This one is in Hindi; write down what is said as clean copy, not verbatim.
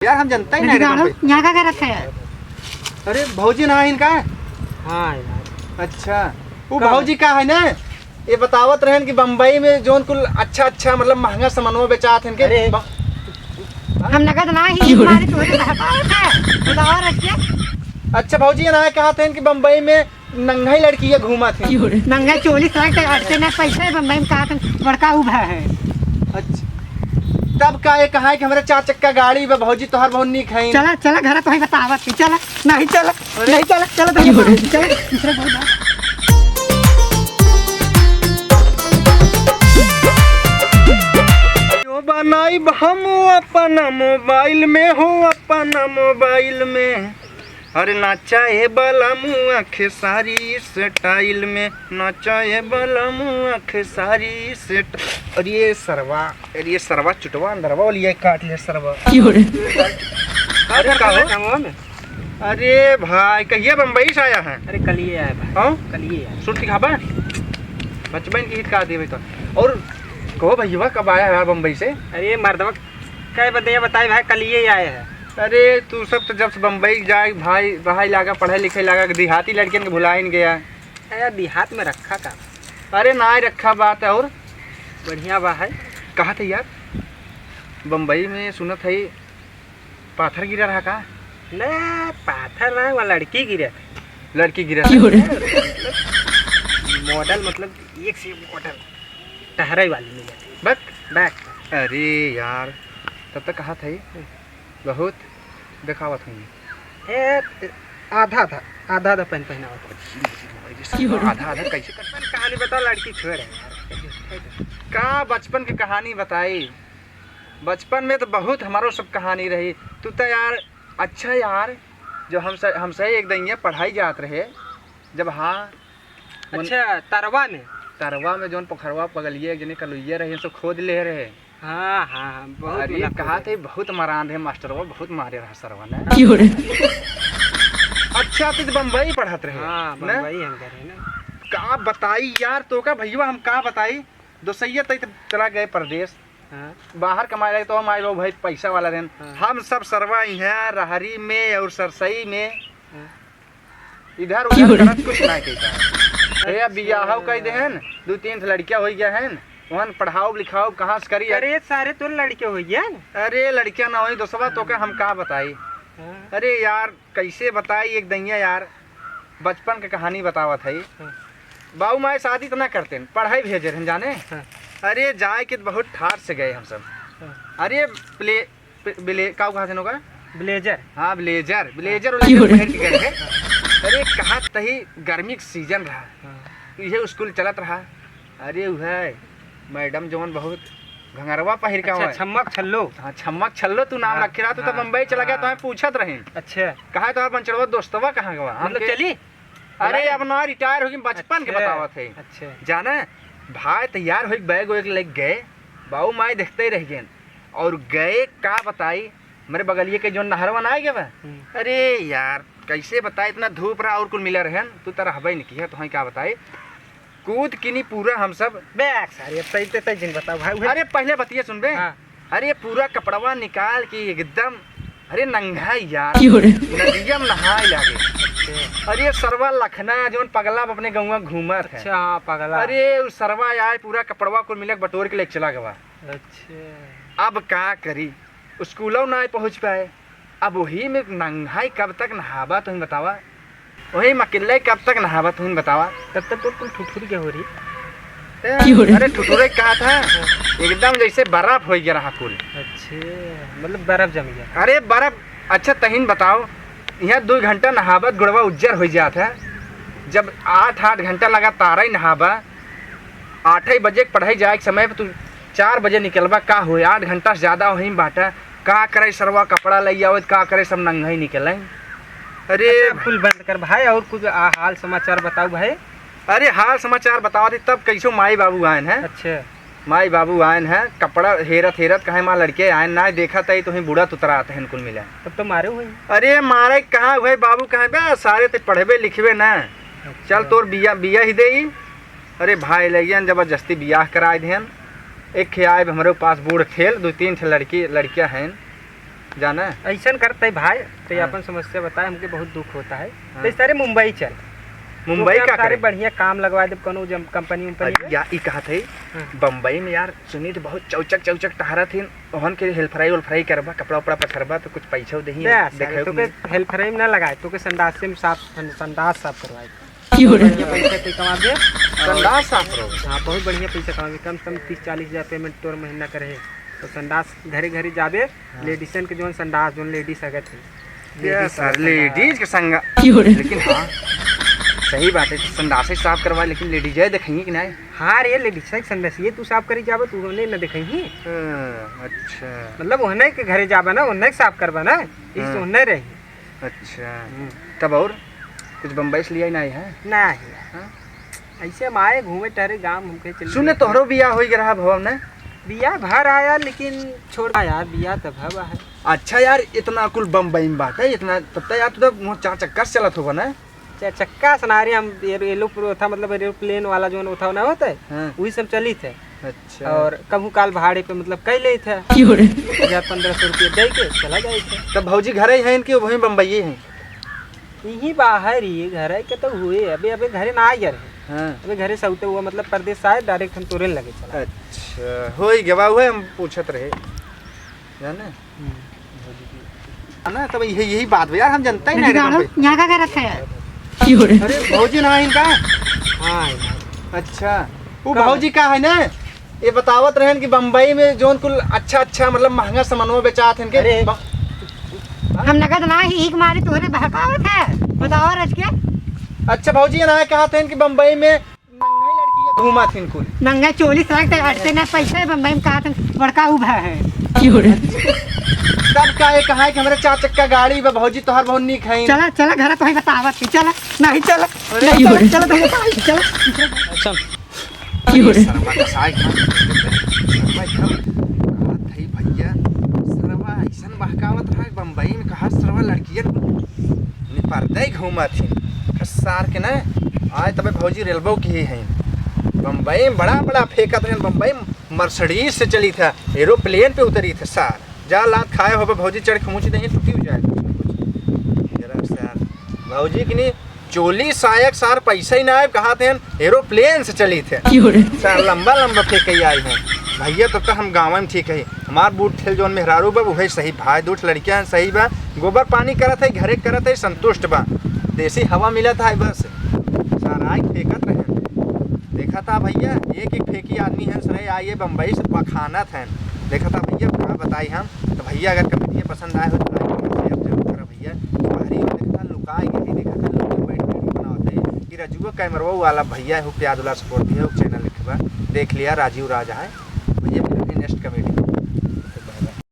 यार हम जनता ही नहीं यहाँ का रखा है। अरे भौजी ना इनका। हाँ यार। अच्छा वो भौजी का है ना, ये बतावत रहन कि बम्बई में जोन कुल अच्छा मतलब महंगा सामानों बेचात हैं के। हम नगद ना ही हमारे तोरे बताओ रखिए। अच्छा भौजी ना कहा थे कि बम्बई में नंगा ही लड़की घूमा थे। नंगा 40 लाख अड़ते ना पैसे है बम्बई में कहा बड़का उभा है। अच्छा तब का ये कहा है कि हमारे 4 चक्का गाड़ी में भौजी तोहर बहुत निक है। चला चला घर तो ही बतावत चला नहीं चला नहीं चला चला तो चला दूसरा बहुत बनाई हम अपना मोबाइल में हो अपना मोबाइल में। अरे नाचाए वाला मुँह खेसारी स्टाइल में नाचाए वाला मुँह खेसारी सेट। अरे ये सरवा चुटवा अंदरवा लिए काट ले सरवा। अरे का अरे भाई कहिए बम्बई से आया है। अरे कल ही आया भाई। हाँ कल ही आया। सुट दिखाबा बचपन की हिट का दे तो। और कहो भैया कब आया है बम्बई से। अरे मर्दवा क्या बताए भाई कल ही आया है। अरे तू सब तो जब से बम्बई जाए भाई भाई लागा पढ़े लिखे लागा देहाती लड़कियन के भुला नहीं गया। यार देहात में रखा का। अरे ना रखा बात है। और बढ़िया बा है। कहा थे यार बम्बई में सुनत है पाथर गिरा रहा का। ले पाथर रहा वहाँ लड़की गिरे। लड़की गिरा मॉडल मतलब एक से मॉडल टहराई वाली मिले बैक। अरे यार तब तक कहा था बहुत दिखावत हुई। आधा पहन पहना आधा कैसे कहानी बता लड़की छोड़ है का बचपन की कहानी बताई। बचपन में तो बहुत हमारो सब कहानी रही। तू तो यार अच्छा यार जो हमसे एक दिन पढ़ाई जात रहे जब। हाँ अच्छा तरवा में जोन पोखरवा पगलिए जने कलुइये रहे सो खोद ले रहे। हाँ बहुत। अरे कहा थे बहुत मरान है मास्टरवा बहुत मारे रहा सरवा ने। अच्छा तो बम्बई पढ़त रहे। हाँ बम्बई हम करे ना। का बताई यार तो का भैया हम का बताई दोसैया तई चला गए प्रदेश। हाँ। बाहर कमाए रहे तो हम आए भाई पैसा वाला रहन। हाँ। हम सब सरवा यहाँ रहरी में और सरसई में इधर उधर करत कुछ ना कहता है। बियाह कह देहन 2-3 लड़कियां हो गया है वहाँ पढ़ाओ लिखाओ कहाँ से करी। अरे सारे तो लड़के हो गया। अरे लड़कियां ना हो दोस्तवा तो क्या हम का बताई। अरे यार कैसे बताई एक दैया यार बचपन की कहानी बतावत है। बाबू माए शादी तो ना करते पढ़ाई भेजे रहे जाने। अरे जाए के बहुत ठाट से गए हम सब। अरे का कहा होगा ब्लेजर। हाँ ब्लेजर पहन के गए हैं। अरे कहा तही गर्मी का सीजन रहा ये स्कूल चलत रहा। अरे वह मैडम जवन बहुत घंगरवा पहिर का। अच्छा, छम्मक छल्लो। हाँ छम्मक छल्लो तू नाम रखे रहा। तू तो बम्बई चला गया तो हमें पूछत रहे। अच्छा कहा तो बंचड़वा दोस्तवा कहाँ गवा हम लोग चली। अरे अब ना रिटायर होगी बचपन के बतावत है। अच्छा जाना भाई तैयार हो बैग वैग लग गए बाबू माए देखते ही रह गए और गए का बताई मेरे बगलिए के जो नहरवा ना गया। अरे यार कैसे बताए इतना धूप रहा और कुल मिला रहे तू तरह हवा नहीं किया तो क्या बताए कूद किनी पूरा हम सब बैग सारे जिन बताओ भाई। अरे पहले बतिए सुन बे। हाँ। अरे पूरा कपड़वा निकाल के एकदम अरे नंगा यार नदिया में नहाए लागे। अरे सरवा लखना जो पगला अपने गाँव घूमत है। अच्छा हाँ पगला। अरे उस सरवा आए पूरा कपड़वा को मिले बटोर के लेके चला गवा। अच्छा अब का करी स्कूलों ना पहुँच पाए। अब वही में नंगाई कब तक नहावा तुम बतावा वही मकिल्ले कब तक नहावा तुम बतावा। तब तक तो तुम ठुठुर क्या हो रही। अरे ठुठुरे कहा था एकदम जैसे बर्फ हो गया रहा कुल। अच्छा मतलब बर्फ जम गया। अरे बर्फ अच्छा तहीन बताओ यहाँ 2 घंटा नहावत गुड़वा उज्जर हो जाता है। जब 8 घंटा लगातार ही नहावा 8 बजे पढ़ाई जाए के समय पर तू 4 बजे निकलवा का हो 8 घंटा से ज़्यादा वहीं बाटा का करे सरवा कपड़ा लई आवत का करे सब नंगा ही निकले। अरे फुल बंद कर भाई और कुछ हाल समाचार बताओ भाई। अरे हाल समाचार बताओ थे तब कैसो माई बाबू आए हैं। अच्छा माई बाबू आए हैं कपड़ा हेरत कहे माँ लड़के आए ना देखा तही तो बूढ़ा तुतरा आते हैं कुल मिला। तब तो मारे हुए। अरे मारे कहाँ हुए बाबू कहाँ बे सारे तो पढ़बे लिखबे ना। चल तोर बिया ही दे। अरे भाई लगियन जबरदस्ती बियाह कराए देन एक आए हमारे पास बूढ़ खेल 2-3 लड़कियां हैं जाना है? ऐसा करते भाई तो हाँ। अपन समस्या बताए हमके बहुत दुख होता है हाँ। तो इस सारे मुंबई चल मुंबई का सारे करे? बढ़िया काम लगवा दे कोनो कंपनी उम्पनी या ई कहा थे हाँ। बम्बई में यार सुनी तो बहुत चौचक टहरा थी ओहन के हेल्पराई करबा कपड़ा उपड़ा पथरबा तो कुछ पैसा देही तो के हेल्प फ्रेम ना लगाए तो के संडास में संडास साफ करवाए बढ़िया पैसा तो कमा दे संडास साफ रहो। हाँ बहुत बढ़िया पैसा कमा कम से कम 30-40 हज़ार पेमेंट तोर महीना करे तो संडास घरे घरे जाबे लेडीसन के जोन संडास जोन लेडीज अगत है सर लेडीज के संग लेकिन हाँ सही बात है संडास से साफ करवा लेकिन लेडीज देखेंगे कि नहीं? हाँ रे लेडीज संडास ये तू साफ करी जाबे तू उन्हें न देखेंगी अच्छा मतलब उन्हें के घरे जाबा ना उन्हें साफ करबा ना इस हाँ। उन्हें रही अच्छा तब और कुछ बम्बई से लिया ही नहीं है? नहीं हाँ? ऐसे हम आए घूमे टहरे गाँव हमके चल सुने तोहरो बियाह हो रहा भवन ने? बिया भर आया लेकिन छोड़ यार बिया तब हवा है। अच्छा यार इतना कुल बम्बई में बात है इतना तब तक यार तू तो 4 चक्कर से चलत होगा ना? चक्का सुनारे हम एरोप्लेन था मतलब एरोप्लेन वाला जो होता ना होता है हाँ। वही सब चली थे अच्छा और कभू काल भाड़े पे मतलब कई ले थे 1000-1500 रुपये दे के चला गए थे। तब भौजी घर ही हैं इनके वहीं बम्बई हैं? यही बाहर ही घर है के तो हुए अबे घरे ना आए हाँ। अबे घरे से उते हुआ मतलब परदेश आए डायरेक्ट हम तोरे लगे चला। अच्छा हो ही गवा हुआ हम पूछत रहे जाने ना तब यही बात यार हम जनता ही नहीं रहे बम्बई। यहाँ का क्या रखा है? अरे भौजी ना इनका? हाँ अच्छा वो भौजी का है ना ये बतावत रहन कि बम्बई में जोन कुल अच्छा मतलब महंगा सामानों बेचात हैं अरे। हम नगद ना ही एक मारे तोहरे बहकावत है बताओ रज के। अच्छा भौजी ये ना कहा थे कि बम्बई में नंगाई लड़की घूमा थी कुल नंगा चोली सड़क तक अटते ना पैसे बम्बई में कहा बड़का उभा है। तब का ये कहा है कि हमारे 4 चक्का गाड़ी में भौजी तोहर बहुत निक है। चला चला घर तो ही बतावत थी चला नहीं चला नहीं चला चला तो बताई चला अच्छा सरवा का साग था सरवा एकदम कहा थई भैया सरवा ऐसन बहकावत रहा बम्बई में कहा सरवा लड़कियन निपरदे घूमा थी सार के ना आए तबे भौजी रेलवे की ही हैं बम्बई में बड़ा फेंकत है बम्बई मर्सिडीज से चली था एरोप्लेन पे उतरी थे सार जा लात खाए हो भौजी चढ़ खमुच नहीं टूटी हो जाए जरा सार भौजी की नहीं चोली सायक सार पैसा ही ना आए कहा थे एरोप्लेन से चली थे सार लंबा फेंक आई हैं भैया तब तक हम गाँव में ठीक है हमार बूट ठेल जोन मेहरारू बा वही सही भाई दूठ लड़कियाँ सही बा गोबर पानी करत है घरे करत है संतुष्ट बा देसी हवा मिला था बस सारा फेंकत रहे देखा था भैया एक फेंकी आदमी है सर आइए बम्बई से बखाना था देखा था भैया कहाँ बताई हम तो भैया अगर कमेटी पसंद आए हो तो लाइक जरूर करो भैया बाहरी में देखा था लुकाई गई देखा था लोग बैठ बनाते हैं कि रजुआ कैमरा वाला भैया है प्यादुला सपोर्ट दिया चैनल लिखवा देख लिया राजीव राजा है भैया नेक्स्ट कमेटी